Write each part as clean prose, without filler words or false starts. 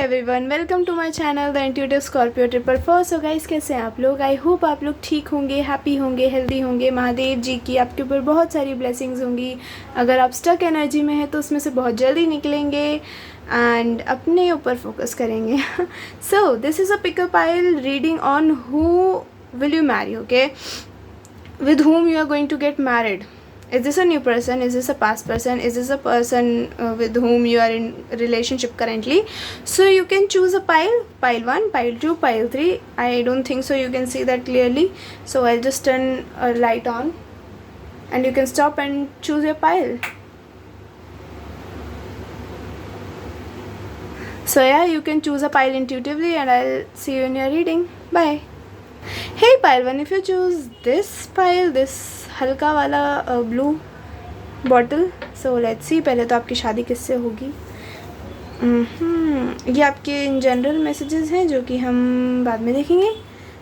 Everyone, welcome to my channel the intuitive Scorpio 444। सो गाइस, कैसे हैं आप लोग? आई होप आप लोग ठीक होंगे, हैप्पी होंगे, हेल्दी होंगे। महादेव जी की आपके ऊपर बहुत सारी ब्लेसिंग्स होंगी। अगर आप स्टक एनर्जी में हैं तो उसमें से बहुत जल्दी निकलेंगे एंड अपने ऊपर फोकस करेंगे। So this is a pick a pile reading on who will you marry, okay, with whom you are going to get married. Is this a new person? Is this a past person? Is this a person with whom you are in relationship currently? So you can choose a pile 1, pile 2, pile 3. I don't think so you can see that clearly, so I'll just turn a light on and you can stop and choose your pile. So yeah, you can choose a pile intuitively and I'll see you in your reading. Bye. Hey pile 1, if you choose this pile, this हल्का वाला blue bottle, so let's सी। पहले तो आपकी शादी किससे होगी? ये आपके इन जनरल मैसेजेस हैं जो कि हम बाद में देखेंगे,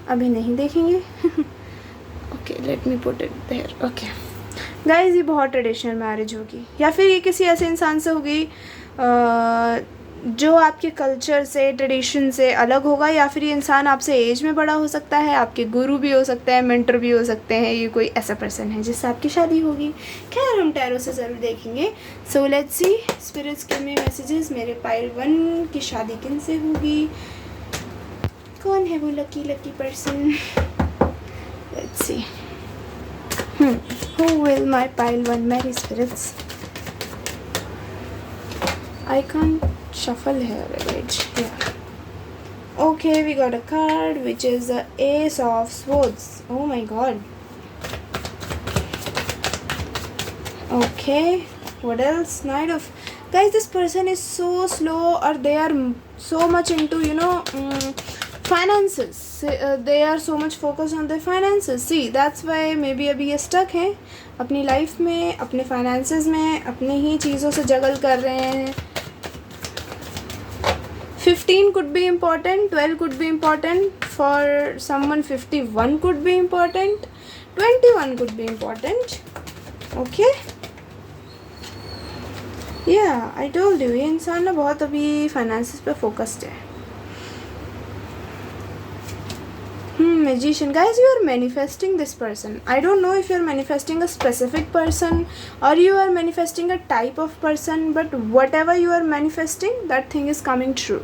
अभी नहीं देखेंगे। Okay, let me put it there. Okay guys, ये बहुत ट्रेडिशनल मैरिज होगी या फिर ये किसी ऐसे इंसान से होगी जो आपके कल्चर से, ट्रेडिशन से अलग होगा, या फिर ये इंसान आपसे एज में बड़ा हो सकता है, आपके गुरु भी हो सकता है, मेंटर भी हो सकते हैं। ये कोई ऐसा पर्सन है जिससे आपकी शादी होगी। खैर, हम टैरो से ज़रूर देखेंगे। So let's see, spirits give me messages. मेरे पाइल 1 की शादी किन से होगी? कौन है वो lucky person? Let's see, who will my pile 1 marry spirits? I can't shuffle here, right? Yeah. Okay, we got a card which is the Ace of Swords. Oh my god. Okay, what else? Knight of... Guys, this person is so slow, or they are so much into, finances. They are so much focused on their finances. See, that's why maybe अभी ये stuck हैं अपनी life में, अपने finances में, अपने ही चीज़ों से जगल कर रहे हैं। 15 could be important, 12 could be important for someone, 51 could be important, 21 could be important. Okay, yeah, I told you, ये इंसान ना बहुत अभी finances पे focused है। Magician. Guys, you are manifesting this person. I don't know if you are manifesting a specific person or you are manifesting a type of person, but whatever you are manifesting, that thing is coming true.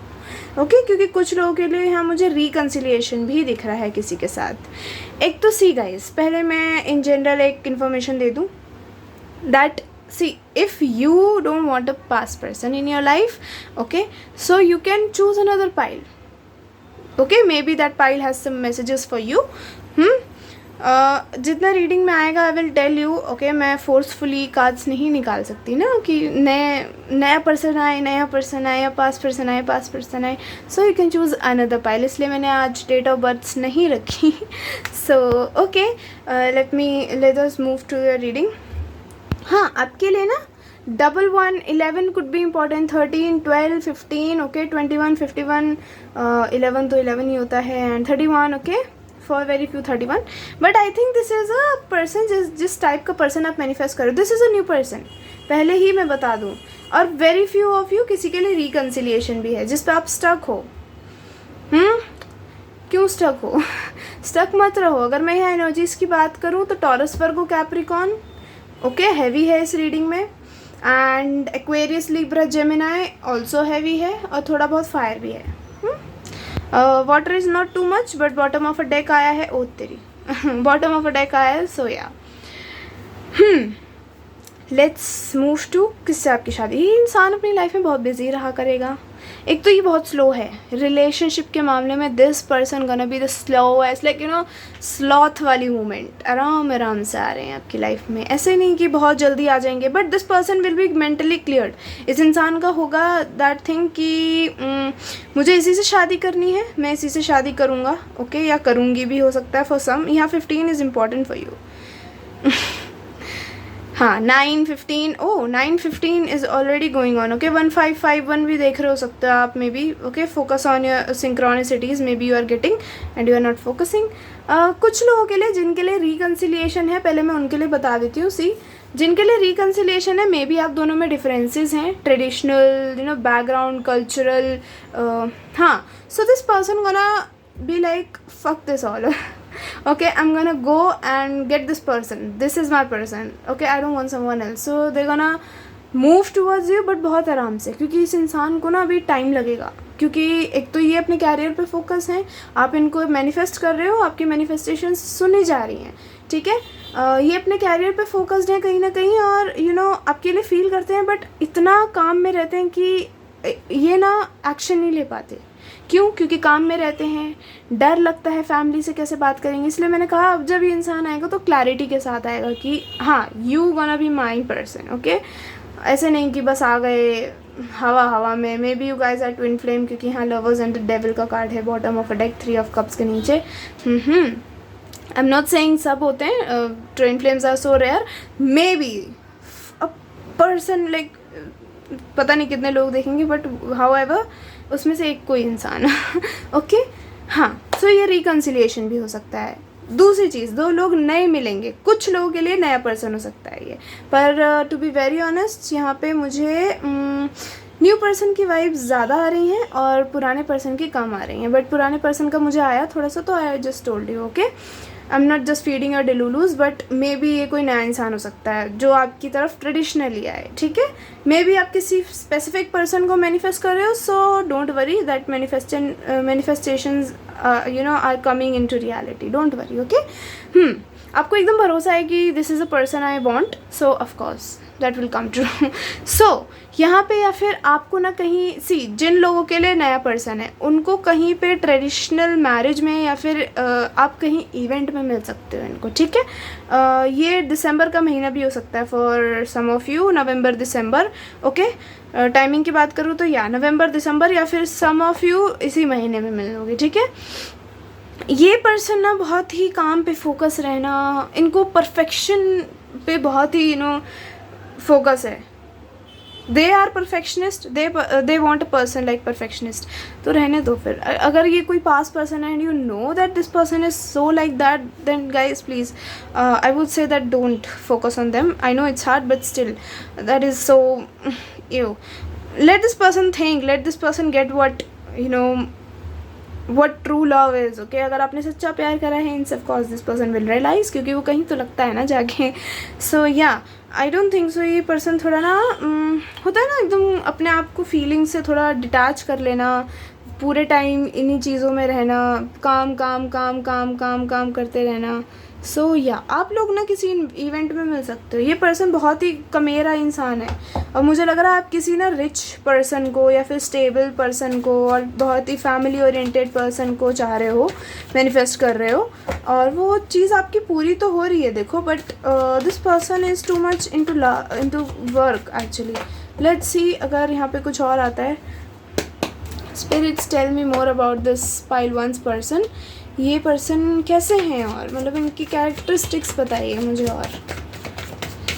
Okay, क्योंकि कुछ लोगों के लिए यहाँ मुझे reconciliation भी दिख रहा है किसी के साथ। एक तो see guys, पहले मैं in general एक information दे दूँ that see, if you don't want a past person in your life, okay, so you can choose another pile. Okay, maybe that pile has some messages for you. जितना reading में आएगा I will tell you. Okay, मैं forcefully cards नहीं निकाल सकती ना कि नया पर्सन आए या पास्ट पर्सन आए। So you can choose another pile, इसलिए मैंने आज डेट ऑफ बर्थ्स नहीं रखी। So okay, let us move to your reading. हाँ, आपके लिए ना 11 11 could be important, 13 12 15, okay, 21 51, 11 तो 11 ही होता है, and 31, okay, for very few 31. But I think this is a person, जिस टाइप का पर्सन आप मैनिफेस्ट करो, this is a new person, पहले ही मैं बता दूँ। और वेरी फ्यू ऑफ यू, किसी के लिए रिकन्सिलिएशन भी है जिस पे आप स्टक हो। क्यों स्टक हो? स्टक मत रहो। अगर मैं यहाँ एनर्जीज़ की बात करूँ तो टॉरस, वर्गो, कैप्रिकॉन, ओके, हैवी है इस रीडिंग में, and Aquarius, Libra, Gemini also heavy है, और थोड़ा बहुत फायर भी है। Water is not too much, but bottom of a deck आया है। ओ तेरी, बॉटम ऑफ अ डेक आया है। सो या लेट्स मूव टू किससे आपकी शादी। ये इंसान अपनी लाइफ में बहुत बिजी रहा करेगा। एक तो ये बहुत स्लो है रिलेशनशिप के मामले में। This person gonna be the slowest, like sloth वाली मूवमेंट, आराम से आ रहे हैं आपकी लाइफ में। ऐसे नहीं कि बहुत जल्दी आ जाएंगे, but this person will be mentally cleared. इस इंसान का होगा दैट थिंग कि मुझे इसी से शादी करनी है, मैं इसी से शादी करूँगा, ओके, या करूँगी भी हो सकता है फॉर सम। यहाँ 15 इज़ इम्पॉर्टेंट फॉर यू। हाँ, 9 15, 9 15 is already going on. Okay, 1 5 5 1 भी देख रहे हो सकते हो आप, maybe. Okay, focus on your synchronicities, maybe you are getting and you are not focusing. कुछ लोगों के लिए जिनके लिए रिकन्सिलिएशन है, पहले मैं उनके लिए बता देती हूँ। सी, जिनके लिए रिकन्सिलिएशन है, मे बी आप दोनों में डिफरेंसेस हैं, ट्रेडिशनल बैकग्राउंड, कल्चरल, हाँ. So this person gonna be like fuck this all. Okay, I'm gonna go and get this person, this is my person, okay, I don't want someone else. So they're gonna move towards you, but बहुत आराम से, क्योंकि इस इंसान को ना अभी time लगेगा, क्योंकि एक तो ये अपने कैरियर पे फोकस हैं, आप इनको मैनिफेस्ट कर रहे हो, आपकी मैनिफेस्टेशन सुनी जा रही हैं, ठीक है. ये अपने कैरियर पे फोकस्ड हैं कहीं ना कहीं, और आपके लिए फील करते हैं, बट इतना काम में रहते हैं कि ये ना एक्शन नहीं ले पाते. क्यों? क्योंकि काम में रहते हैं, डर लगता है फैमिली से कैसे बात करेंगे. इसलिए मैंने कहा अब जब ये इंसान आएगा तो क्लैरिटी के साथ आएगा कि हाँ, you gonna be my person. Okay, ऐसे नहीं कि बस आ गए हवा में. Maybe you guys are twin flame, क्योंकि हाँ लवर्स एंड डेविल का कार्ड है bottom of a deck, 3 of cups के नीचे. आई एम नॉट सेइंग सब होते हैं, twin flames are so rare. Maybe a person like, पता नहीं कितने लोग देखेंगे, बट हाउएवर उसमें से एक कोई इंसान. ओके, हाँ. सो ये रिकन्सिलिएशन भी हो सकता है. दूसरी चीज़, 2 लोग नए मिलेंगे, कुछ लोगों के लिए नया पर्सन हो सकता है ये, पर टू बी वेरी ऑनेस्ट यहाँ पे मुझे न्यू पर्सन की वाइब्स ज़्यादा आ रही हैं और पुराने पर्सन की कम आ रही हैं. बट पुराने पर्सन का मुझे आया थोड़ा सा, तो I just told you. Okay, I am not just feeding your delulus, but maybe ये कोई नया इंसान हो सकता है जो आपकी तरफ ट्रेडिशनली आए. ठीक है, मे बी आप किसी स्पेसिफिक पर्सन को मैनिफेस्ट कर रहे हो, so don't worry that manifestations are coming into reality. Don't worry. Okay, आपको एकदम भरोसा है कि this is a person I want, so of course that will come true. So यहाँ पे या फिर आपको ना कहीं जिन लोगों के लिए नया पर्सन है उनको कहीं पे ट्रेडिशनल मैरिज में या फिर आप कहीं इवेंट में मिल सकते हो इनको. ठीक है, ये दिसंबर का महीना भी हो सकता है for some of you, November December. Okay, timing की बात करूँ तो या नवंबर दिसंबर, या फिर सम ऑफ यू इसी महीने में मिलोगे. ठीक है, ये पर्सन ना बहुत ही काम पे फोकस रहना, इनको परफेक्शन पे बहुत ही फोकस है. They are perfectionist, they want a person like perfectionist. तो रहने दो फिर. अगर ये कोई पास पर्सन है and you know that this person is so like that, then guys please I would say that don't focus on them. I know it's hard, but still that is so you. Let this person think, let this person get what true love is. okay, अगर आपने सच्चा प्यार करा है, इन of course this person will realize, क्योंकि वो कहीं तो लगता है ना जाके. so yeah, I don't think so. ये पर्सन थोड़ा ना होता है ना एकदम अपने आप को फीलिंग से थोड़ा डिटैच कर लेना, पूरे टाइम इन्हीं चीज़ों में रहना, काम काम काम काम काम काम करते रहना. सो या आप लोग ना किसी इवेंट में मिल सकते हो. ये पर्सन बहुत ही कमेरा इंसान है, और मुझे लग रहा है आप किसी ना रिच पर्सन को या फिर स्टेबल पर्सन को और बहुत ही फैमिली ओरिएंटेड पर्सन को चाह रहे हो, मैनिफेस्ट कर रहे हो, और वो चीज़ आपकी पूरी तो हो रही है. देखो, but this person is too much into work actually. Let's see अगर यहाँ पे कुछ और आता है. Spirits tell me more about this pile one's person. ये पर्सन कैसे हैं, और मतलब इनकी कैरेक्टरिस्टिक्स बताइए मुझे, और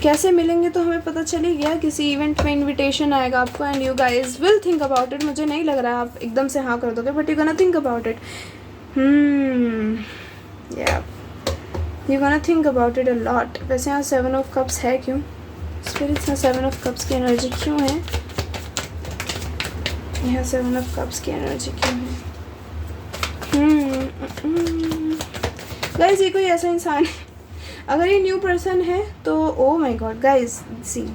कैसे मिलेंगे तो हमें पता चल ही गया. किसी इवेंट में इनविटेशन आएगा आपको and you guys will think about it. मुझे नहीं लग रहा है आप एकदम से हाँ कर दोगे, but you gonna think about it. Yeah you gonna think about it a lot. वैसे यहाँ 7 ऑफ कप्स है, क्यों स्पिरिट्स में 7 ऑफ कप्स की एनर्जी क्यों है? यहाँ 7 ऑफ कप्स की एनर्जी क्यों है? गाइज ये कोई ऐसा इंसान है, अगर ये न्यू पर्सन है तो oh my god guys, see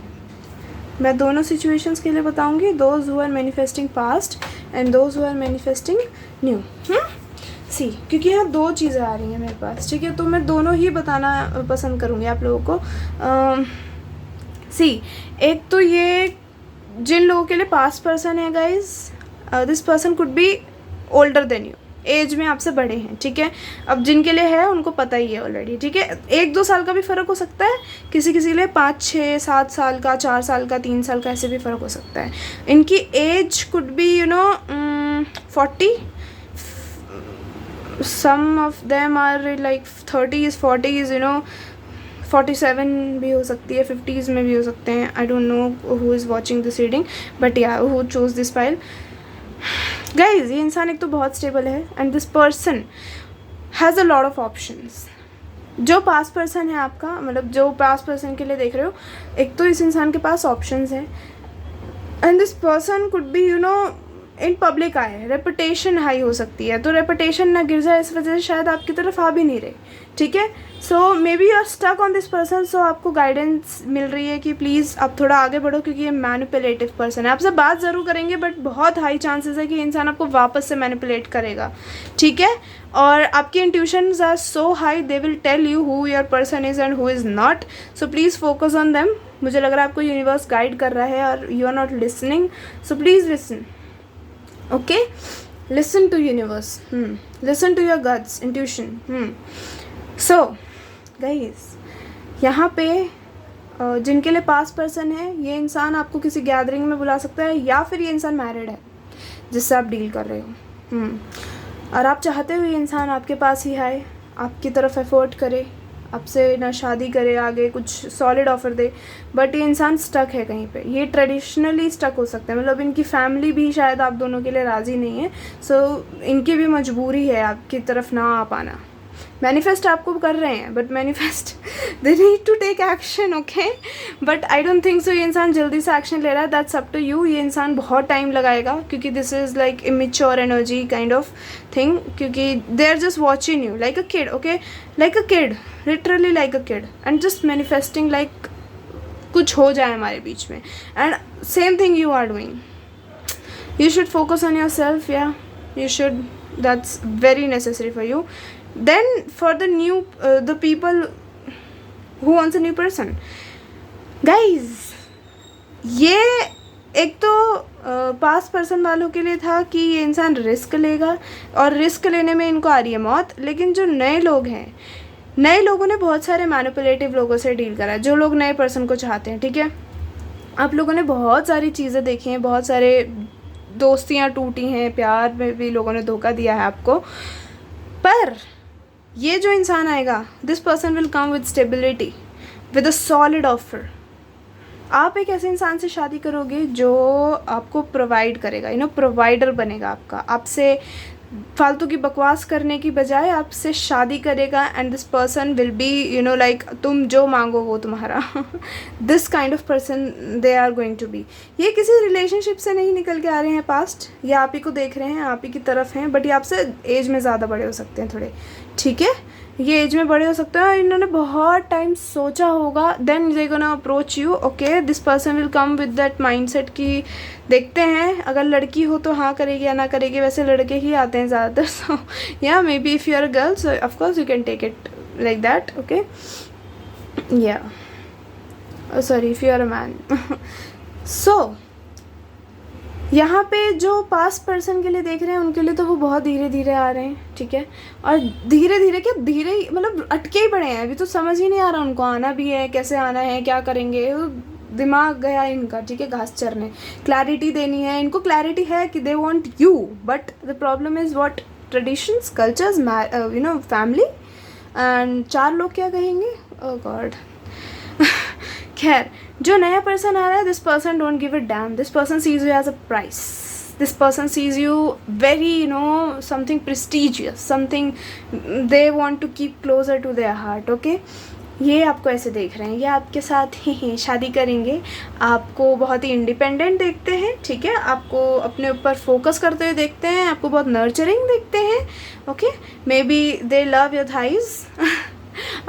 मैं दोनों सिचुएशंस के लिए बताऊंगी. Those who are manifesting past and those who are manifesting new. See क्योंकि यहाँ 2 चीज़ें आ रही हैं मेरे पास. ठीक है, तो मैं दोनों ही बताना पसंद करूँगी आप लोगों को. सी एक तो ये जिन लोगों के लिए पास्ट पर्सन है guys, this person could be older than you, age में आपसे बड़े हैं. ठीक है, अब जिनके लिए है उनको पता ही है ऑलरेडी. ठीक है, 1-2 साल का भी फ़र्क हो सकता है, किसी किसी लिए 5-6-7 साल का, 4 साल का, 3 साल का, ऐसे भी फ़र्क हो सकता है. इनकी age could be 40, some of them are like 30s 40s, 47 भी हो सकती है, 50s में भी हो सकते हैं. I don't know who is watching this reading, but yeah who choose this file. Guys ये इंसान एक तो बहुत स्टेबल है, and this person has a lot of options. जो पास पर्सन है आपका, मतलब जो पास पर्सन के लिए देख रहे हो, एक तो इस इंसान के पास ऑप्शंस हैं and this person could B you no in public आए, रेपुटेशन हाई हो सकती है, तो रेपुटेशन ना गिर जाए इस वजह से शायद आपकी तरफ आ भी नहीं रहे, ठीक है। So maybe you are stuck on this person, so आपको गाइडेंस मिल रही है कि प्लीज़ आप थोड़ा आगे बढ़ो, क्योंकि ये मैनिपुलेटिव पर्सन है। आपसे बात ज़रूर करेंगे बट बहुत हाई चांसेस है कि इंसान आपको वापस से मैनिपुलेट करेगा, ठीक है। और आपकी intuitions are so high, they will tell you who your person is and who is not, so please focus on them. मुझे लग रहा है आपको यूनिवर्स गाइड कर रहा है और you are not listening, so please listen, okay, listen to universe, listen to your guts, intuition. So guys, यहाँ पे जिनके लिए पास पर्सन है, ये इंसान आपको किसी गैदरिंग में बुला सकता है, या फिर ये इंसान मैरिड है जिससे आप डील कर रहे हो, और आप चाहते हो ये इंसान आपके पास ही आए, आपकी तरफ एफर्ट करे, आपसे ना शादी करे, आगे कुछ सॉलिड ऑफर दे, बट ये इंसान स्टक है कहीं पे। ये ट्रेडिशनली स्टक हो सकते हैं, मतलब इनकी फैमिली भी शायद आप दोनों के लिए राज़ी नहीं है, सो इनकी भी मजबूरी है आपकी तरफ ना आ पाना। मैनिफेस्ट आपको कर रहे हैं, but manifest they need to take action, okay, but I don't think so ये इंसान जल्दी से एक्शन ले रहा है, दैट्स अप टू यू। ये इंसान बहुत टाइम लगाएगा, क्योंकि this is like immature energy kind of thing, क्योंकि they are just watching you like a kid, okay, like a kid, literally like a kid, and just manifesting like कुछ हो जाए हमारे बीच में, and same thing you are doing. You should focus on yourself, yeah, you should, that's very necessary for you. Then for the new the people who wants a new person, guys, ये एक तो पास person वालों के लिए था कि ये इंसान रिस्क लेगा, और रिस्क लेने में इनको आ रही है मौत। लेकिन जो नए लोग हैं, नए लोगों ने बहुत सारे मैनिपुलेटिव लोगों से डील करा है, जो लोग नए पर्सन को चाहते हैं, ठीक है। आप लोगों ने बहुत सारी चीज़ें देखी हैं, बहुत सारे दोस्तियाँ टूटी हैं, प्यार में भी लोगों ने धोखा दिया है आपको, पर ये जो इंसान आएगा, this person will come with stability, with a solid offer. आप एक ऐसे इंसान से शादी करोगे जो आपको प्रोवाइड करेगा, यू नो, प्रोवाइडर बनेगा आपका, आपसे फालतू की बकवास करने की बजाय आपसे शादी करेगा, and this person will be you know like तुम जो मांगो वो तुम्हारा this kind of person they are going to be. ये किसी रिलेशनशिप से नहीं निकल के आ रहे हैं पास्ट, ये आप ही को देख रहे हैं, आप ही की तरफ हैं, बट ये आपसे एज में ज़्यादा बड़े हो सकते हैं थोड़े, ठीक है, ये एज में बड़े हो सकते हैं, और इन्होंने बहुत टाइम सोचा होगा, then they gonna approach you, okay. This person will come with that mindset कि देखते हैं, अगर लड़की हो तो हाँ करेगी या ना करेगी, वैसे लड़के ही आते हैं ज़्यादातर, so yeah maybe if you are a girl, so of course you can take it like that, okay, yeah sorry if you are a man. So यहाँ पे जो पास पर्सन के लिए देख रहे हैं, उनके लिए तो वो बहुत धीरे धीरे आ रहे हैं, ठीक है, और धीरे धीरे क्या, धीरे ही मतलब अटके ही पड़े हैं, अभी तो समझ ही नहीं आ रहा उनको आना भी है, कैसे आना है, क्या करेंगे, दिमाग गया इनका, ठीक है, घास चरने। क्लैरिटी देनी है इनको, क्लैरिटी है कि they want you, but the problem is what, traditions, cultures, you know, family, and चार लोग क्या कहेंगे, ओह गॉड। खैर, जो नया पर्सन आ रहा है, this person don't give it damn, this person sees you as a price, this person sees you very you know something prestigious, something they want to keep closer to their heart, okay. ये आपको ऐसे देख रहे हैं, ये आपके साथ ही शादी करेंगे, आपको बहुत ही इंडिपेंडेंट देखते हैं, ठीक है, आपको अपने ऊपर फोकस करते हुए देखते हैं, आपको बहुत नर्चरिंग देखते हैं, okay. Maybe they love your thighs,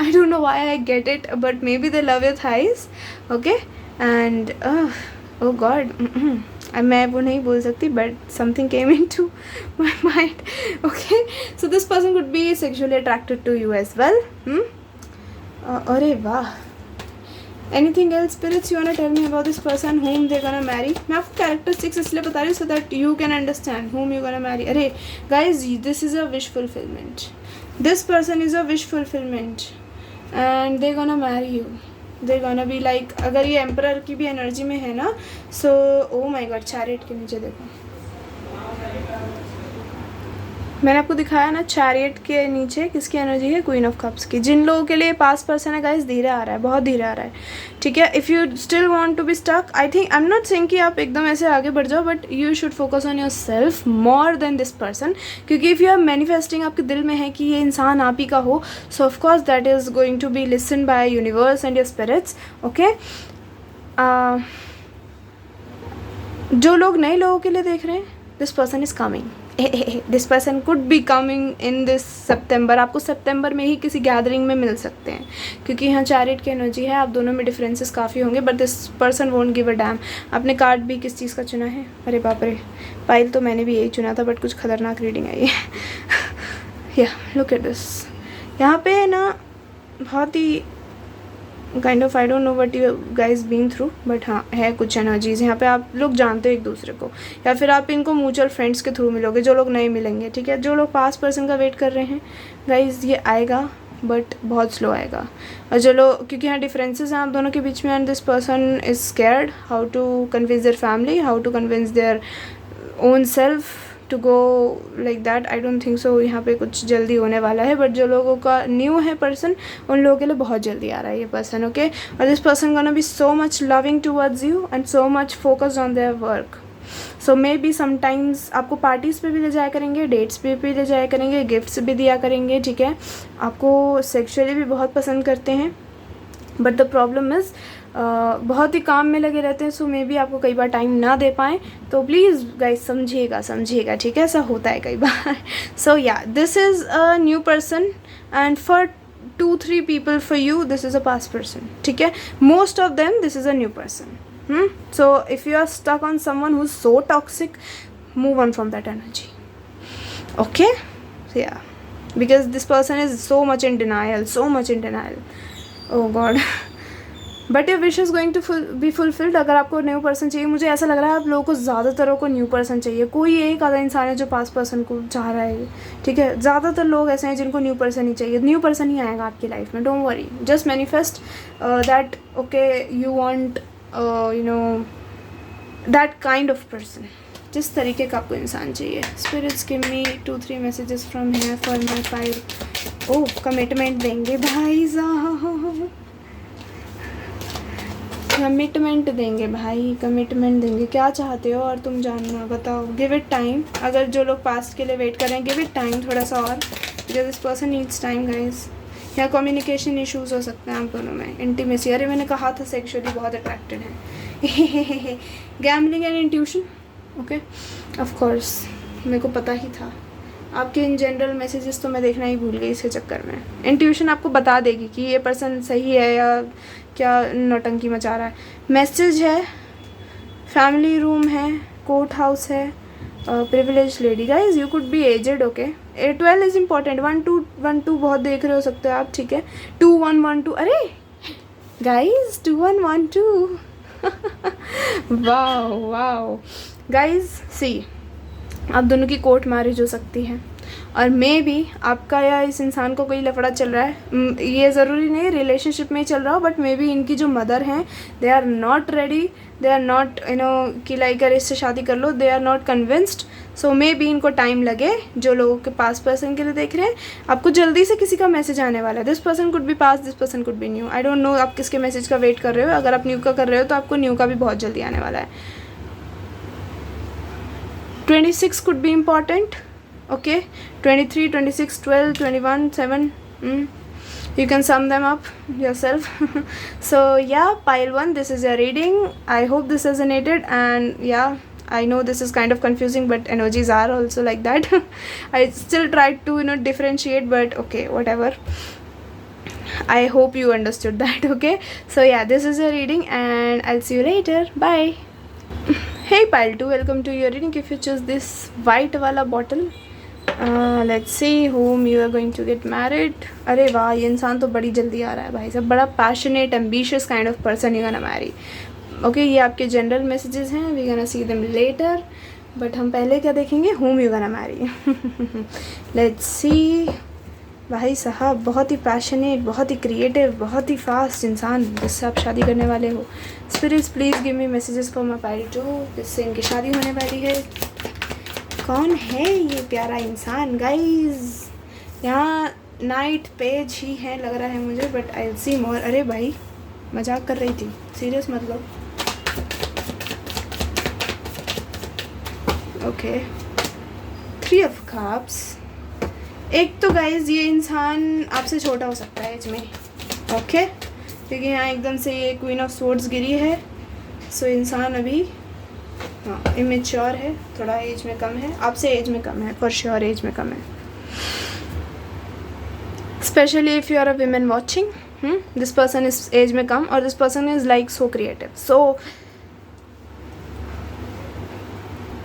I don't know why I get it, but maybe they love your thighs, okay, and oh god, मैं वो नहीं बोल सकती, but something came into my mind, okay, so this person could be sexually attracted to you as well, अरे वाह। Anything else spirits you wanna tell me about this person whom they're gonna marry? मैं आपको characteristics इसलिए बता रही हूँ so that you can understand whom you're gonna marry. अरे guys, this is a wish fulfillment. This person is a wish fulfillment and they're gonna marry you. They're gonna be like, अगर ये emperor की भी energy में है ना, so, oh my god, chariot के नीचे देखो, मैंने आपको दिखाया ना, चैरियट के नीचे किसकी एनर्जी है, क्वीन ऑफ कप्स की। जिन लोगों के लिए पास पर्सन है गाइस, धीरे आ रहा है, बहुत धीरे आ रहा है, ठीक है। If you still want to be stuck, I think, I am not saying कि आप एकदम ऐसे आगे बढ़ जाओ, but you should focus on yourself more than this person, क्योंकि इफ़ यू आर मैनिफेस्टिंग, आपके दिल में है कि ये इंसान आप ही का हो, so of course that is going to be listen by universe and your spirits, okay. जो लोग नए लोगों के लिए देख रहे हैं, this person is coming, this person could be coming in this September. आपको सितंबर में ही किसी गैदरिंग में मिल सकते हैं, क्योंकि यहाँ चैरियट की एनर्जी है। आप दोनों में डिफरेंसेस काफ़ी होंगे, but this person won't give a dam. आपने कार्ड भी किस चीज़ का चुना है, अरे बाप रे, पाइल तो मैंने भी यही चुना था, बट कुछ खतरनाक रीडिंग आई है। या लुक एट दिस, यहाँ पे ना बहुत ही kind of, I don't know what you guys been through, but हाँ है कुछ एनर्जीज़ यहाँ पे। आप लोग जानते हो एक दूसरे को, या फिर आप इनको म्यूचुअल फ्रेंड्स के थ्रू मिलोगे, जो लोग नए मिलेंगे, ठीक है। जो लोग पास पर्सन का वेट कर रहे हैं गाइज, ये आएगा बट बहुत स्लो आएगा। और जो लोग, क्योंकि यहाँ डिफरेंसेस हैं आप दोनों के बीच में, and this person is scared how to convince their family, how to convince their own self to go like that. I don't think so यहाँ पे कुछ जल्दी होने वाला है, बट जो लोगों का न्यू है पर्सन, उन लोगों के लिए बहुत जल्दी आ रहा है ये पर्सन, ओके। और this person gonna be so much loving towards you and so much focused on their work. So may be sometimes आपको पार्टीज़ पे भी ले जाया करेंगे, डेट्स पे भी ले जाया करेंगे, गिफ्ट्स भी दिया करेंगे, ठीक है। आपको सेक्सुअली भी बहुत पसंद करते हैं, बट द प्रॉब्लम इज़ बहुत ही काम में लगे रहते हैं, सो मे बी आपको कई बार टाइम ना दे पाएँ, तो प्लीज़ गाइस समझिएगा, ठीक है, ऐसा होता है कई बार। सो या this is a new person, and for 2-3 people for you this is a past person, ठीक है। Most of them this is a new person. So if you are stuck on someone who's so toxic, move on from that energy, okay. So yeah, because this person is so much in denial, oh god. But your wish is going to be fulfilled. अगर आपको new person चाहिए, मुझे ऐसा लग रहा है आप लोगों को ज़्यादातर को न्यू पर्सन चाहिए। कोई एक आधा इंसान है जो पास पर्सन को चाह रहा है, ठीक है। ज़्यादातर लोग ऐसे हैं जिनको न्यू पर्सन ही चाहिए। न्यू पर्सन ही आएगा आपकी लाइफ में, don't worry, just manifest that, okay, you want you know that kind of person, जिस तरीके का आपको इंसान चाहिए। Spirits give me 2-3 messages from here for my pile. Oh, commitment देंगे भाई साहब, कमिटमेंट देंगे। क्या चाहते हो और तुम जानना, बताओ। Give it time. अगर जो लोग पास्ट के लिए वेट कर रहे हैं, गिव इट टाइम थोड़ा सा और, because this person needs time guys. या कम्युनिकेशन इश्यूज़ हो सकते हैं आप दोनों में, इंटीमेसी, अरे मैंने कहा था सेक्सुअली बहुत अट्रैक्टेड है। Gambling and intuition, okay, of course मेरे को पता ही था। आपके इन जनरल मैसेजेस तो मैं देखना ही भूल गई इसके चक्कर में। इंट्यूशन आपको बता देगी कि ये पर्सन सही है या क्या नौटंकी मचा रहा है। मैसेज है, फैमिली रूम है, कोर्ट हाउस है, privilege lady. Guys you could be aged, okay. 12 is important. 1-2 बहुत देख रहे हो सकते हो आप, ठीक है। 2-1-1-2, अरे गाइज 2-1-1-2 वाओ गाइज, सी आप दोनों की कोर्ट मैरिज हो सकती है, और मे बी आपका या इस इंसान को कोई लफड़ा चल रहा है। ये ज़रूरी नहीं रिलेशनशिप में ही चल रहा हो, बट मे बी इनकी जो मदर हैं, they are not ready, they are not कि लाइक अरे इससे शादी कर लो, they are not convinced. So maybe इनको टाइम लगे। जो लोगों के पास पर्सन के लिए देख रहे हैं, आपको जल्दी से किसी का मैसेज आने वाला है। This person could B pass, this person could B new. I don't no आप किसके मैसेज का वेट कर रहे हो। अगर आप न्यू का कर रहे हो तो आपको न्यू का भी बहुत जल्दी आने वाला है। 26 could be important, okay. 23, 26, 12, 21, 7, you can sum them up yourself. So yeah, pile 1, this is your reading. I hope this resonated, and yeah, I know this is kind of confusing, but energies are also like that. I still tried to differentiate, but okay, whatever. I hope you understood that, okay. So yeah, this is your reading, and I'll see you later. Bye. Hey pile 2, welcome to your reading. If you choose this white wala bottle, let's see whom you are going to get married. अरे वाह, ये इंसान तो बड़ी जल्दी आ रहा है भाई साहब। बड़ा passionate, ambitious kind of person you gonna marry, okay. ये आपके जनरल मैसेजेस हैं, we gonna see them later, but हम पहले क्या देखेंगे, whom you gonna marry. Let's see भाई साहब, बहुत ही पैशनेट, बहुत ही क्रिएटिव, बहुत ही फास्ट इंसान जिससे आप शादी करने वाले हो। Spirits please give me messages for my pile 2, जिससे इनकी शादी होने वाली है। कौन है ये प्यारा इंसान गाइज? यहाँ नाइट पेज ही है लग रहा है मुझे, बट आई विल सी मोर। अरे भाई मजाक कर रही थी, सीरियस मतलब। Okay, 3 of cups. एक तो गाइज ये इंसान आपसे छोटा हो सकता है एज में, ओके, क्योंकि यहाँ एकदम से ये क्वीन ऑफ स्वॉर्ड्स गिरी है। सो इंसान अभी हाँ इमेच्योर है, थोड़ा एज में कम है, आपसे एज में कम है, फॉर श्योर एज में कम है। Specially if you are a women watching, this person is age में कम और this person is like so creative. So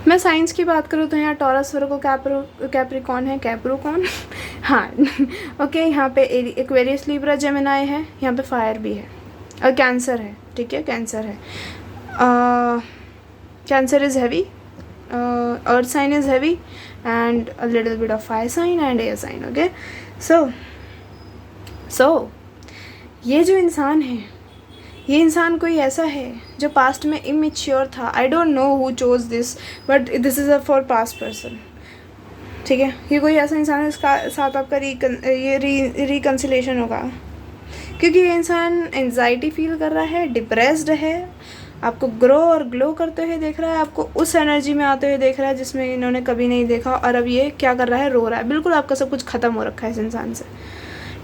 मैं साइंस की बात करूँ तो यहाँ टॉरस, वर्गो, कैप्रिकॉर्न है, कैप्रिकॉर्न हाँ ओके। यहाँ पे एक्वेरियस, लिब्रा, जेमिनाई है, यहाँ पे फायर भी है और कैंसर है, ठीक है, कैंसर है। Cancer is heavy, earth sign is heavy and a little bit of fire sign and air sign, okay. So ये जो इंसान है, ये इंसान कोई ऐसा है जो पास्ट में इमेच्योर था। आई don't know who chose this, but this is a for past person, ठीक है। ये कोई ऐसा इंसान है जिसका साथ आपका रिकन्सिलेशन होगा, क्योंकि ये इंसान एंजाइटी फील कर रहा है, डिप्रेस्ड है, आपको ग्रो और ग्लो करते हुए देख रहा है, आपको उस एनर्जी में आते हुए देख रहा है जिसमें इन्होंने कभी नहीं देखा। और अब ये क्या कर रहा है, रो रहा है। बिल्कुल आपका सब कुछ ख़त्म हो रखा है इस इंसान से,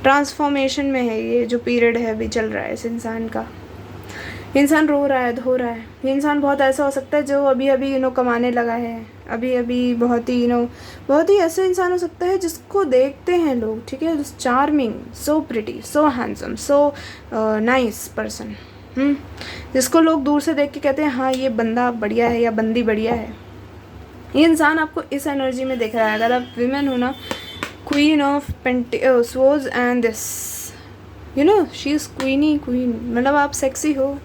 ट्रांसफॉर्मेशन में है। ये जो पीरियड है अभी चल रहा है इस इंसान का, इंसान रो रहा है, धो रहा है। ये इंसान बहुत ऐसा हो सकता है जो अभी अभी कमाने लगा है, अभी अभी बहुत ही बहुत ही ऐसा इंसान हो सकता है जिसको देखते हैं लोग, ठीक है, चार्मिंग, सो प्रिटी, सो हैंडसम, सो नाइस पर्सन, जिसको लोग दूर से देख के कहते हैं हाँ ये बंदा बढ़िया है या बंदी बढ़िया है। ये इंसान आपको इस एनर्जी में देख रहा है। अगर आप विमेन हो ना, queen of swords and this, she is queen, मतलब आप सेक्सी हो,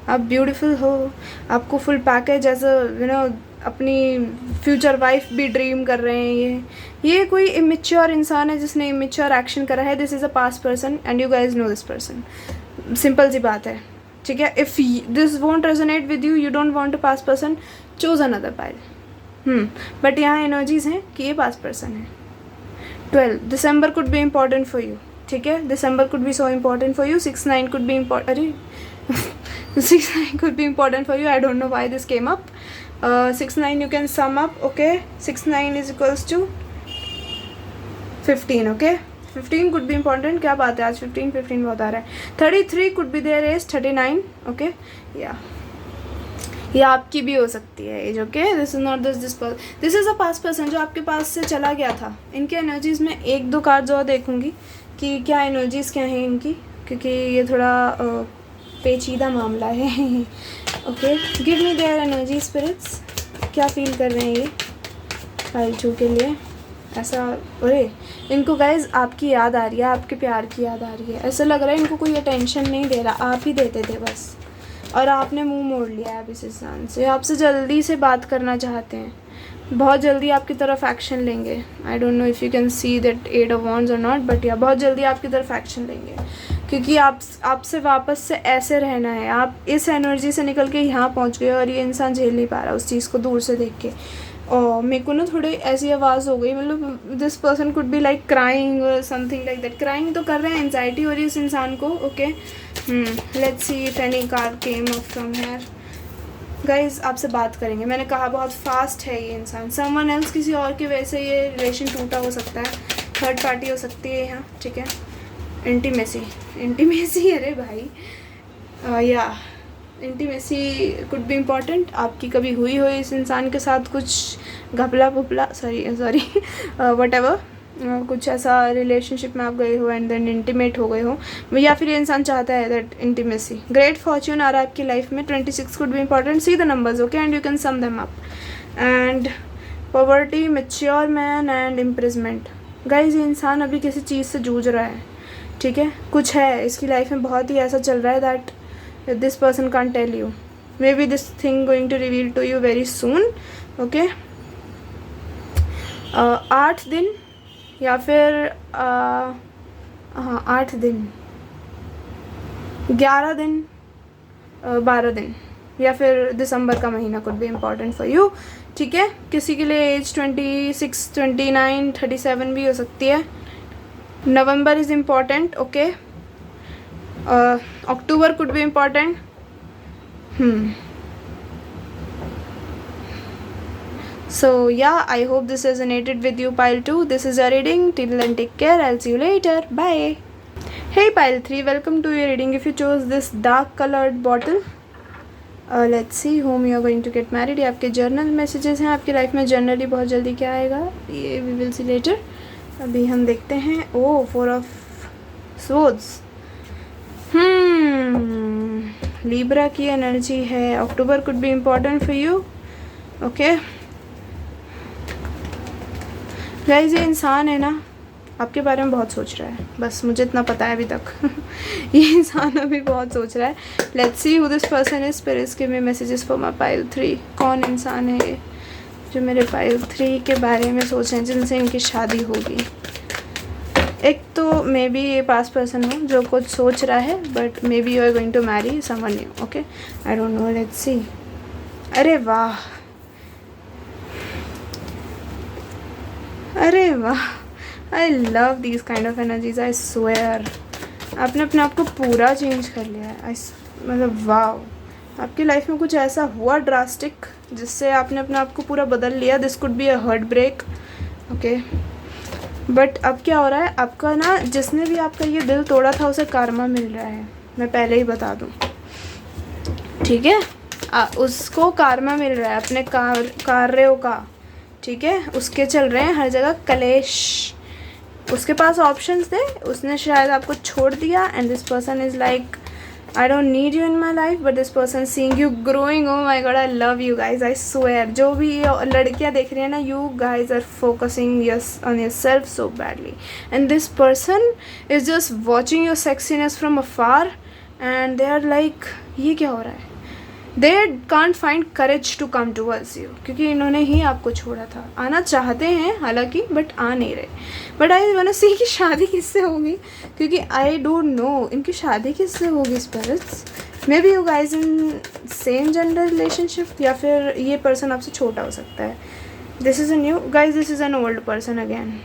आप ब्यूटीफुल हो, आपको फुल पैकेज एज अपनी फ्यूचर वाइफ भी ड्रीम कर रहे हैं। ये कोई इमेच्योर इंसान है जिसने इमेच्योर एक्शन करा है। This is a past person and you guys know this person. Simple सी बात है, ठीक है। If this want resonate with you, you don't want a past person, choose another pile. But यहाँ एनर्जीज हैं कि ये पास्ट पर्सन है। 12 December could be important for you, ठीक है, December could be so important for you. 6-9 could be important, अरे 6-9 could be important for you. I don't know why this came up. 6-9 you can sum up, okay. 6-9 is equals to 15, okay. 15 could be important. क्या बात है, आज 15 बहुत आ रहा है। 33 could be their age, 39, okay, yeah. ये आपकी भी हो सकती है age, okay. This is not this is a past person जो आपके पास से चला गया था। इनके एनर्जीज में 1-2 कार्ड्स और देखूंगी कि क्या एनर्जीज क्या हैं इनकी, क्योंकि ये थोड़ा पेचीदा मामला है। Okay, give me their energy spirits, क्या फील कर रहे हैं ये फाइल 2 के लिए। ऐसा, अरे इनको गाइज आपकी याद आ रही है, आपके प्यार की याद आ रही है। ऐसा लग रहा है इनको कोई अटेंशन नहीं दे रहा, आप ही देते थे बस, और आपने मुंह मोड़ लिया है अब इस इंसान से। आपसे जल्दी से बात करना चाहते हैं, बहुत जल्दी आपकी तरफ एक्शन लेंगे। आई don't know if you can see that 8 of Wands और नॉट, बट या बहुत जल्दी आपकी तरफ एक्शन लेंगे, क्योंकि आपसे वापस से ऐसे रहना है। आप इस एनर्जी से निकल के यहाँ पहुँच गए और ये इंसान झेल नहीं पा रहा उस चीज़ को दूर से देख के। और मेरे को ना थोड़ी ऐसी आवाज़ हो गई, मतलब this person could be like crying और समथिंग लाइक दैट। क्राइंग तो कर रहे हैं, एंजाइटी हो रही है इस इंसान को, okay. Let's see if any card came up from here. Guys आपसे बात करेंगे, मैंने कहा बहुत फास्ट है ये इंसान। समवन एल्स, किसी और की वजह से ये रिलेशन टूटा हो सकता है, थर्ड पार्टी हो सकती है यहाँ, ठीक है। इंटीमेसी, अरे भाई या इंटीमेसी कुड बी इम्पॉर्टेंट। आपकी कभी हुई हो इस इंसान के साथ कुछ घपला पुपला, सॉरी वटेवर, कुछ ऐसा रिलेशनशिप में आप गए हो एंड देन इंटीमेट हो गए हो, या फिर ये इंसान चाहता है दैट इंटीमेसी। ग्रेट फॉर्च्यून आ रहा है आपकी लाइफ में। 26 could be important, see the numbers, okay, and you can sum them up. And poverty, mature man and imprisonment. Guys ये इंसान अभी किसी चीज़ से जूझ रहा है, ठीक है। कुछ है इसकी लाइफ में बहुत ही ऐसा चल रहा है that this person can't tell you. Maybe this thing going to reveal to you very soon, okay. 8 दिन या फिर हाँ 8 दिन, 11 दिन, 12 दिन, या फिर दिसंबर का महीना could be important for you. ठीक है। किसी के लिए एज 26, 29, 37 भी हो सकती है। November is important, okay. October could be important. So yeah, I hope this resonated with you, pile 2. This is your reading. Till then, take care. I'll see you later. Bye. Hey pile 3, welcome to your reading. If you chose this dark colored bottle, let's see whom you are going to get married. ये आपके journal messages हैं। आपकी life में generally बहुत जल्दी क्या आएगा, ये वी विल सी लेटर। अभी हम देखते हैं। Oh, 4 of swords. लीब्रा की एनर्जी है। October could be important for you, okay guys. ये इंसान है ना, आपके बारे में बहुत सोच रहा है, बस मुझे इतना पता है अभी तक। ये इंसान अभी बहुत सोच रहा है। Let's see who this person is. Spirits give me messages for my pile 3। कौन इंसान है ये जो मेरे पाइल 3 के बारे में सोच रहे हैं, जिनसे इनकी शादी होगी? एक तो मे बी ये पास्ट पर्सन हो जो कुछ सोच रहा है, but maybe you are going to marry someone new, okay. I don't know, let's see. अरे वाह, अरे वाह, I love these kind of energies, I swear. आपने अपने आप को पूरा चेंज कर लिया है। मतलब वाह, आपकी लाइफ में कुछ ऐसा हुआ ड्रास्टिक जिससे आपने अपने आप को पूरा बदल लिया। This could be a heartbreak, okay. But अब क्या हो रहा है आपका ना, जिसने भी आपका ये दिल तोड़ा था उसे कारमा मिल रहा है, मैं पहले ही बता दूँ, ठीक है। उसको कारमा मिल रहा है अपने कार्यों का, ठीक है। उसके चल रहे हैं हर जगह कलेश। उसके पास ऑप्शंस थे, उसने शायद आपको छोड़ दिया। And this person is like, I don't need you in my life, but this person seeing you growing. Oh my god, I love you guys, I swear. जो भी लड़कियां देख रही हैं ना, you guys are focusing on yourself so badly, and this person is just watching your sexiness from afar, and they are like, ये क्या हो रहा है? They can't find courage to come towards you, क्योंकि इन्होंने ही आपको छोड़ा था। आना चाहते हैं हालांकि, बट आ नहीं रहे। बट आई वांट टू सी कि शादी किससे होगी, क्योंकि आई डोंट नो इनकी शादी किससे होगी। Spirits, maybe you guys in same gender relationship, या फिर ये पर्सन आपसे छोटा हो सकता है। This is a new guys, this is an old person again.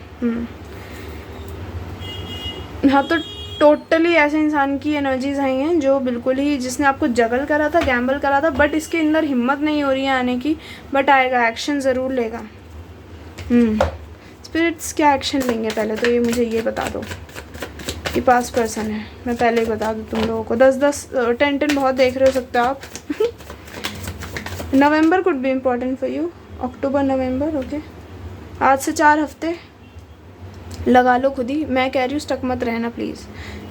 हाँ, तो टोटली ऐसे इंसान की एनर्जीज आई हैं जो बिल्कुल ही, जिसने आपको जगल करा था, गैम्बल करा था, बट इसके अंदर हिम्मत नहीं हो रही है आने की, बट आएगा, एक्शन ज़रूर लेगा। स्पिरिट्स क्या एक्शन लेंगे पहले तो ये मुझे ये बता दो कि पास पर्सन है। मैं पहले ही बता दूँ तुम लोगों को, 10 बहुत देख रहे हो सकते हो आप। November could be important for you. October, November, okay. आज से 4 हफ्ते लगा लो खुद ही। मैं कह रही हूँ स्टक मत रहना प्लीज़।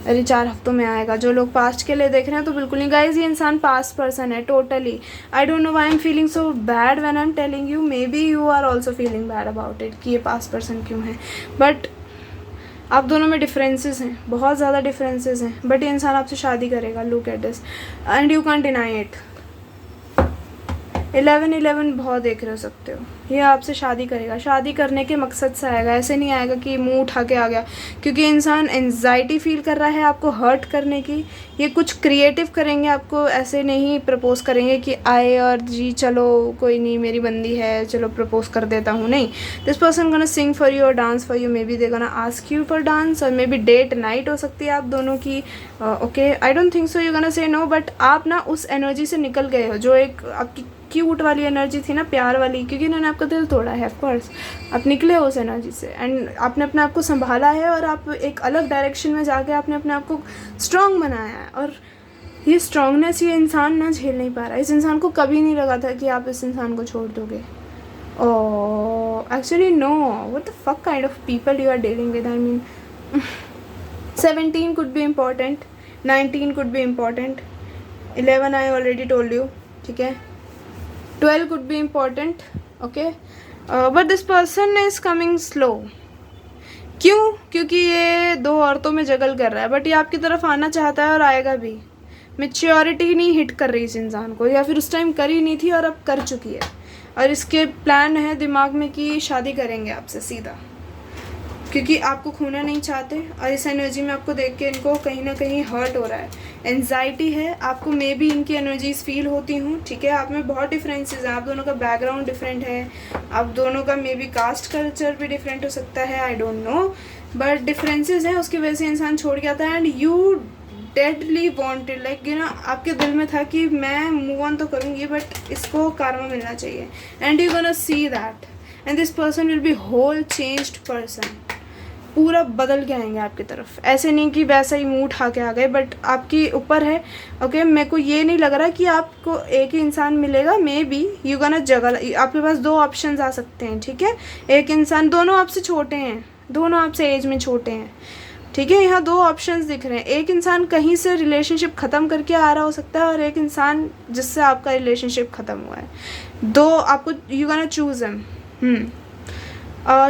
अरे 4 हफ्तों में आएगा। जो लोग पास्ट के लिए देख रहे हैं तो बिल्कुल नहीं गाइज, ये इंसान पास्ट पर्सन है totally. I don't know why I am feeling so bad when I am telling you. Maybe you are also feeling bad about it कि ये पास्ट पर्सन क्यों है। बट आप दोनों में डिफरेंसेस हैं, बहुत ज़्यादा डिफरेंसेस हैं। बट ये इंसान आपसे शादी करेगा, look at this, and you can't deny it. 11 बहुत देख रहे हो सकते हो। ये आपसे शादी करेगा, शादी करने के मकसद से आएगा। ऐसे नहीं आएगा कि मुंह उठा के आ गया, क्योंकि इंसान एंजाइटी फील कर रहा है आपको हर्ट करने की। ये कुछ क्रिएटिव करेंगे आपको, ऐसे नहीं प्रपोज करेंगे कि आए और जी चलो कोई नहीं मेरी बंदी है चलो प्रपोज कर देता हूँ, नहीं। This person gonna sing for you और dance for you. Maybe they gonna ask you for dance, और मे बी डेट नाइट हो सकती है आप दोनों की, okay. I don't think so you gonna say no, but आप ना उस एनर्जी से निकल गए हो जो एक आपकी क्यूट वाली एनर्जी थी ना, प्यार वाली, क्योंकि इन्होंने आपका दिल तोड़ा है। ऑफकोर्स आप निकले हो उस एनर्जी से, एंड आपने अपने आप को संभाला है, और आप एक अलग डायरेक्शन में जाके आपने अपने आप को स्ट्रॉन्ग बनाया है। और ये स्ट्रॉन्गनेस ये इंसान ना झेल नहीं पा रहा। इस इंसान को कभी नहीं लगा था कि आप इस इंसान को छोड़ दोगे। Oh actually no, what the fuck kind of people you are dealing with. I mean 17 could be important, 19 could be important, 11 I already told you, ठीक है। 12 could be important, okay, but this person is coming slow। क्यों? क्योंकि ये 2 औरतों में जगल कर रहा है, बट ये आपकी तरफ आना चाहता है और आएगा भी। मैच्योरिटी नहीं हिट कर रही इस इंसान को, या फिर उस टाइम करी नहीं थी और अब कर चुकी है, और इसके प्लान है दिमाग में कि शादी करेंगे आपसे सीधा, क्योंकि आपको खोना नहीं चाहते। और इस एनर्जी में आपको देख के इनको कहीं ना कहीं हर्ट हो रहा है एंजाइटी है, आपको मे बी इनकी एनर्जीज फील होती हूँ, ठीक है। आप में बहुत डिफरेंसेस हैं, आप दोनों का बैकग्राउंड डिफरेंट है, आप दोनों का मे बी कास्ट कल्चर भी डिफरेंट हो सकता है, आई डोंट नो, बट डिफरेंसेस हैं, उसकी वजह से इंसान छोड़ के आता है। And you deadly wanted, like you know, आपके दिल में था कि मैं मूव ऑन तो करूँगी बट इसको कारमा मिलना चाहिए। And you gonna see that, and this person will be whole changed person, पूरा बदल के आएंगे आपकी तरफ। ऐसे नहीं कि वैसा ही मुंह उठा के आ गए, बट आपके ऊपर है। ओके, मेरे को ये नहीं लग रहा कि आपको एक ही इंसान मिलेगा, मे बी यू गोना जगल, आपके पास 2 ऑप्शंस आ सकते हैं, ठीक है। एक इंसान, दोनों आपसे छोटे हैं, दोनों आपसे एज में छोटे हैं, ठीक है। यहाँ 2 ऑप्शंस दिख रहे हैं। एक इंसान कहीं से रिलेशनशिप ख़त्म करके आ रहा हो सकता है, और एक इंसान जिससे आपका रिलेशनशिप ख़त्म हुआ है। 2 आपको, यू गोना चूज़ हिम।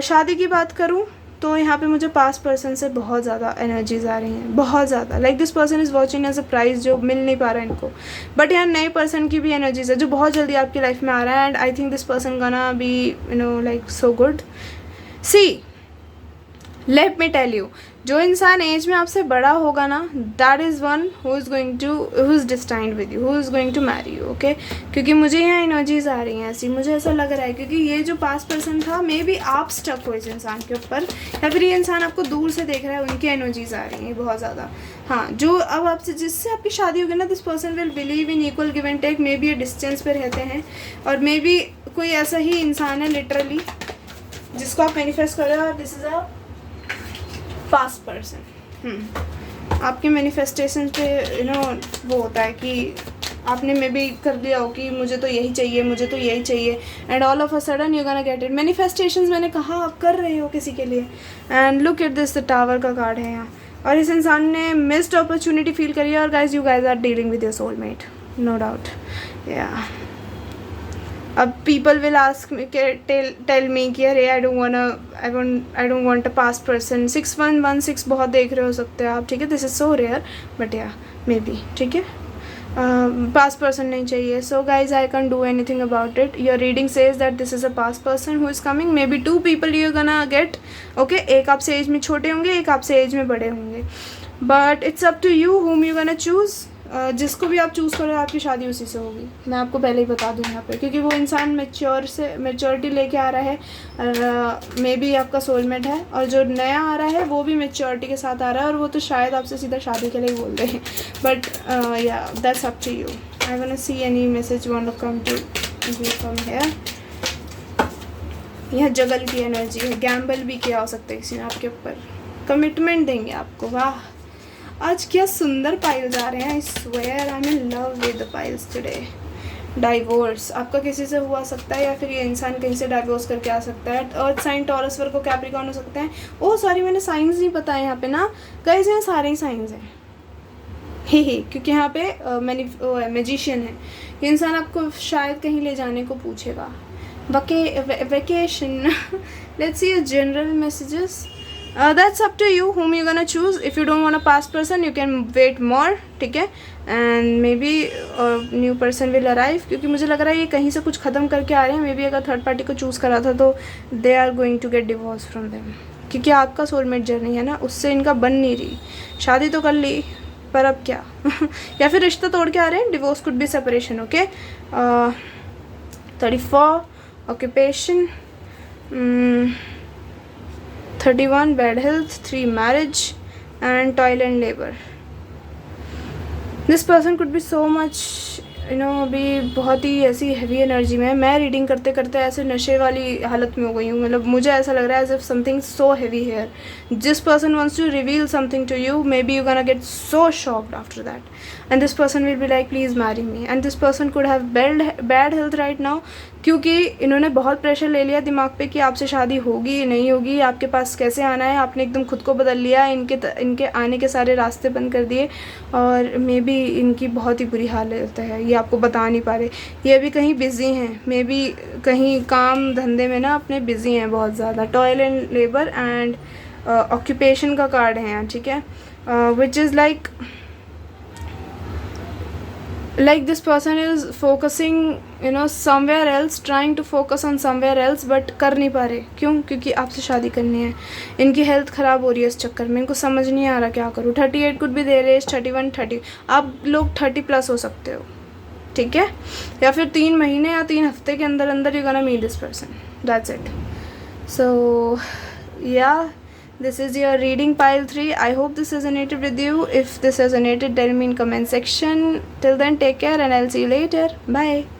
शादी की बात करूँ तो यहाँ पे मुझे पास्ट पर्सन से बहुत ज़्यादा एनर्जीज आ रही हैं, बहुत ज़्यादा। Like this person is watching as a prize, जो मिल नहीं पा रहा है इनको। बट यहाँ नए पर्सन की भी एनर्जीज है जो बहुत जल्दी आपकी लाइफ में आ रहा है। And I think this person gonna be you know like so good. See, let me tell you, जो इंसान एज में आपसे बड़ा होगा ना, that is one who is destined with you, who is going to marry you, okay. क्योंकि मुझे यहाँ एनर्जीज आ रही हैं ऐसी, मुझे ऐसा लग रहा है, क्योंकि ये जो पास्ट पर्सन था, मे बी आप स्टक हो इस इंसान के ऊपर, या फिर ये इंसान आपको दूर से देख रहा है, उनकी एनर्जीज आ रही हैं बहुत ज़्यादा। हाँ, जो अब आपसे, जिससे आपकी शादी होगी ना, this person will believe in equal give and take. Maybe ये डिस्टेंस पे रहते हैं, और मे बी कोई ऐसा ही इंसान है लिटरली जिसको आप मैनिफेस्ट कर रहे हो। This is a past person. आपके मैनिफेस्टेशन पे यू नो वो होता है कि आपने मे बी कर दिया हो कि मुझे तो यही चाहिए, मुझे तो यही चाहिए, and all of a sudden you gonna get it. Manifestations मैंने कहा आप कर रहे हो किसी के लिए। And look at this, the tower का कार्ड है यहाँ, और इस इंसान ने मिस्ड अपॉर्चुनिटी फील करी है। और guys, you guys are dealing with your soulmate, no doubt. या अब people will ask me, tell me कि अरे I don't want a past person. 6116 बहुत देख रहे हो सकते हो आप, ठीक है। This is so rare, but या मे बी, ठीक है। पास्ट पर्सन नहीं चाहिए। So guys, I can do anything about it. Your reading says that this is a past person who is coming. Maybe 2 people you gonna get, okay. एक आपसे as में छोटे होंगे, एक आपसे एज में बड़े होंगे, but it's up to you whom you gonna choose. जिसको भी आप चूज़ करो, आपकी शादी उसी से होगी, मैं आपको पहले ही बता दूँ यहाँ पे, क्योंकि वो इंसान मैच्योरिटी लेके आ रहा है, और मे बी आपका सोलमेट है। और जो नया आ रहा है वो भी मैच्योरिटी के साथ आ रहा है, और वो तो शायद आपसे सीधा शादी के लिए बोल रहे हैं, बट या that's up to you. I want to see any message want to come to from here. यह जगल की एनर्जी है, गैम्बल भी किया हो सकता है किसी ने आपके ऊपर, कमिटमेंट देंगे आपको। वाह, आज क्या सुंदर पाइल्स आ रहे हैं। I swear I am in love with the piles today. Divorce आपका किसी से हुआ सकता है, या फिर ये इंसान कहीं से डाइवोर्स करके आ सकता है। अर्थ साइन, टॉरस, वर्गो, कैप्रिकॉर्न हो सकते हैं। ओह सॉरी, मैंने साइंस नहीं पता है यहाँ पे ना गाइस, यहाँ सारे ही साइंस हैं ही, क्योंकि यहाँ पे मैजिशियन है। ये इंसान आपको शायद कहीं ले जाने को पूछेगा, vacation. Let's see general messages. That's up to you whom you're gonna choose. If you don't want a past person, you can wait more, ठीक है। And maybe a new person will arrive, क्योंकि मुझे लग रहा है ये कहीं से कुछ ख़त्म करके आ रहे हैं। मे बी अगर थर्ड पार्टी को चूज़ करा था तो they are going to get divorce from them, क्योंकि आपका सोलमेट जर्नी है ना, उससे इनका बन नहीं रही। शादी तो कर ली, पर अब क्या या फिर रिश्ता तोड़ के आ रहे हैं। Divorce could be separation, okay. 34 occupation, 31 bad health, 3 marriage, and toil and labor. This person could be so much अभी बहुत ही ऐसी हैवी एनर्जी में है। मैं रीडिंग करते करते ऐसे नशे वाली हालत में हो गई हूँ, मतलब मुझे ऐसा लग रहा है as if something so heavy here. This person wants to reveal something to you, maybe you gonna get so shocked after that, and this person will be like please marry me. And this person could have bad health right now, क्योंकि इन्होंने बहुत pressure ले लिया दिमाग पे कि आपसे शादी होगी नहीं होगी, आपके पास कैसे आना है। आपने एकदम खुद को बदल लिया, इनके आने के सारे रास्ते बंद कर दिए, और मे बी इनकी बहुत ही बुरी हालत है, ये आपको बता नहीं पा रहे। ये अभी कहीं बिज़ी हैं, मे बी कहीं काम धंधे में ना अपने बिज़ी हैं बहुत ज़्यादा। Toil and labour and occupation का कार्ड है यहाँ, ठीक है, which is like like this person is focusing somewhere else, trying to focus on somewhere else, but कर नहीं पा रहे। क्यों? क्योंकि आपसे शादी करनी है। इनकी हेल्थ ख़राब हो रही है इस चक्कर में, इनको समझ नहीं आ रहा क्या करूँ। 38 कुड भी दे रहे, 31 30, आप लोग 30+ हो सकते हो, ठीक है? या फिर 3 महीने या 3 हफ्ते के अंदर अंदर you gonna meet this person, that's it. So yeah, this is your reading pile 3. I hope this resonated with you. If this resonated, tell me in comment section. Till then, take care and I'll see you later. Bye.